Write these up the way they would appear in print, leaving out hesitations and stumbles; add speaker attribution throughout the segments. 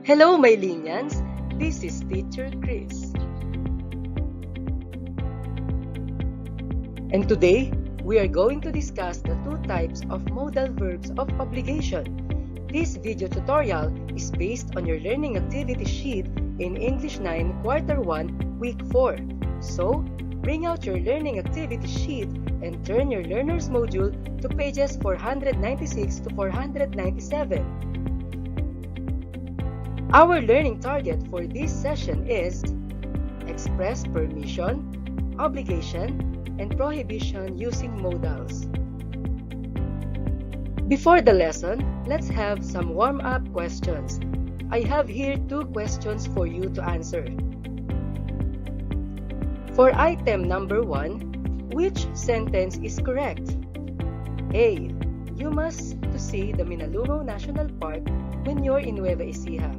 Speaker 1: Hello, my Linians! This is Teacher Chris. And today, we are going to discuss the two types of modal verbs of obligation. This video tutorial is based on your learning activity sheet in English 9 Quarter 1, Week 4. So, bring out your learning activity sheet and turn your learner's module to pages 496 to 497. Our learning target for this session is express permission, obligation, and prohibition using modals. Before the lesson, let's have some warm-up questions. I have here two questions for you to answer. For item number 1, which sentence is correct? A. You must to see the Minalungaw National Park when you're in Nueva Ecija.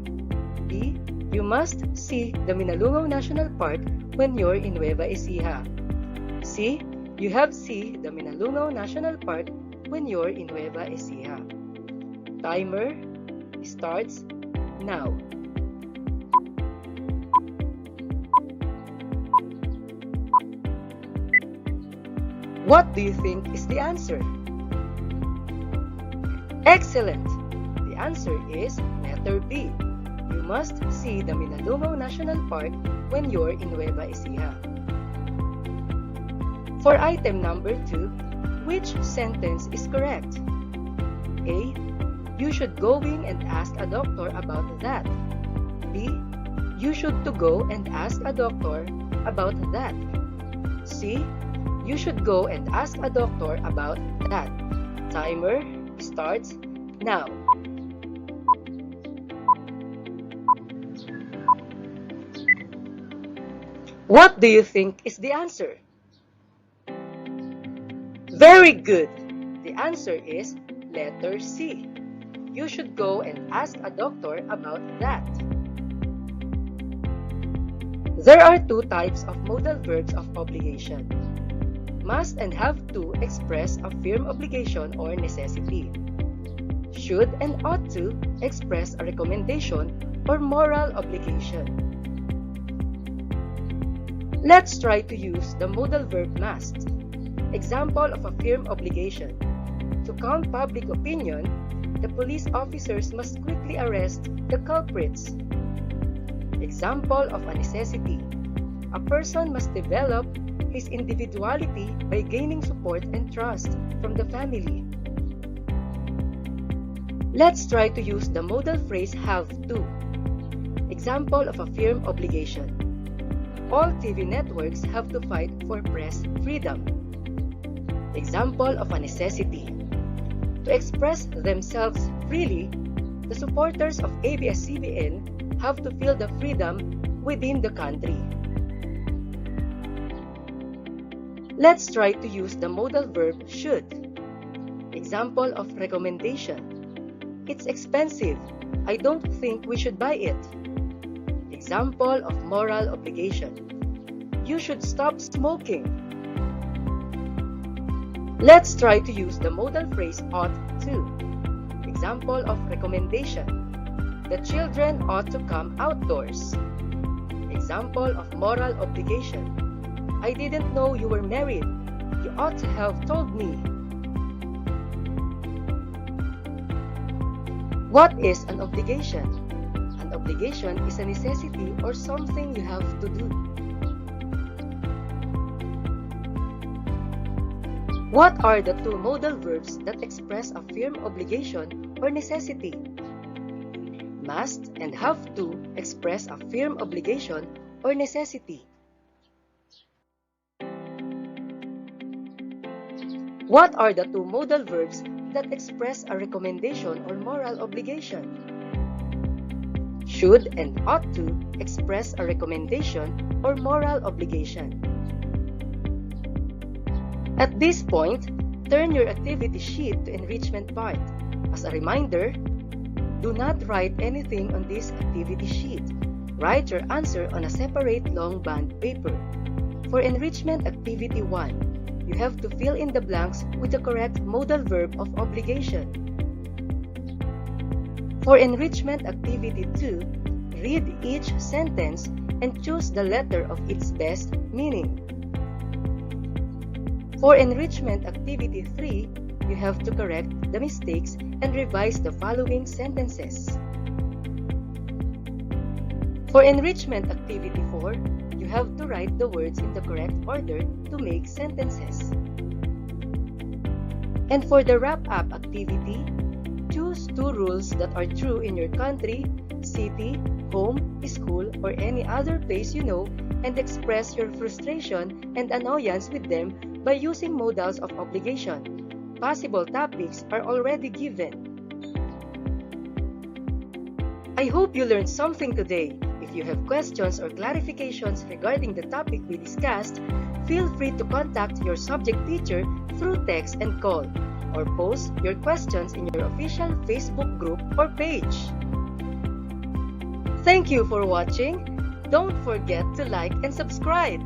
Speaker 1: B. You must see the Minalungaw National Park when you're in Nueva Ecija. C. You have see the Minalungaw National Park when you're in Nueva Ecija. Timer starts now. What do you think is the answer? Excellent! The answer is letter B. You must see the Minalungaw National Park when you're in Nueva Ecija. For item number 2, which sentence is correct? A. You should going and ask a doctor about that. B. You should to go and ask a doctor about that. C. You should go and ask a doctor about that. Timer starts now. What do you think is the answer? Very good! The answer is letter C. You should go and ask a doctor about that. There are two types of modal verbs of obligation. Must and have to express a firm obligation or necessity. Should and ought to express a recommendation or moral obligation. Let's try to use the modal verb must. Example of a firm obligation. To calm public opinion, the police officers must quickly arrest the culprits. Example of a necessity. A person must develop his individuality by gaining support and trust from the family. Let's try to use the modal phrase have to. Example of a firm obligation. All TV networks have to fight for press freedom. Example of a necessity. To express themselves freely, the supporters of ABS-CBN have to feel the freedom within the country. Let's try to use the modal verb should. Example of recommendation. It's expensive. I don't think we should buy it. Example of moral obligation. You should stop smoking. Let's try to use the modal phrase ought to. Example of recommendation. The children ought to come outdoors. Example of moral obligation. I didn't know you were married. You ought to have told me. What is an obligation? An obligation is a necessity or something you have to do. What are the two modal verbs that express a firm obligation or necessity? Must and have to express a firm obligation or necessity. What are the two modal verbs that express a recommendation or moral obligation? Should and ought to express a recommendation or moral obligation. At this point, turn your activity sheet to enrichment part. As a reminder, do not write anything on this activity sheet. Write your answer on a separate long band paper. For enrichment activity 1, you have to fill in the blanks with the correct modal verb of obligation. For enrichment activity 2, read each sentence and choose the letter of its best meaning. For enrichment activity 3, you have to correct the mistakes and revise the following sentences. For enrichment activity 4, you have to write the words in the correct order to make sentences. And for the wrap-up activity, choose 2 rules that are true in your country, city, home, school, or any other place you know, and express your frustration and annoyance with them by using modals of obligation. Possible topics are already given. I hope you learned something today. If you have questions or clarifications regarding the topic we discussed, feel free to contact your subject teacher through text and call, or post your questions in your official Facebook group or page. Thank you for watching. Don't forget to like and subscribe.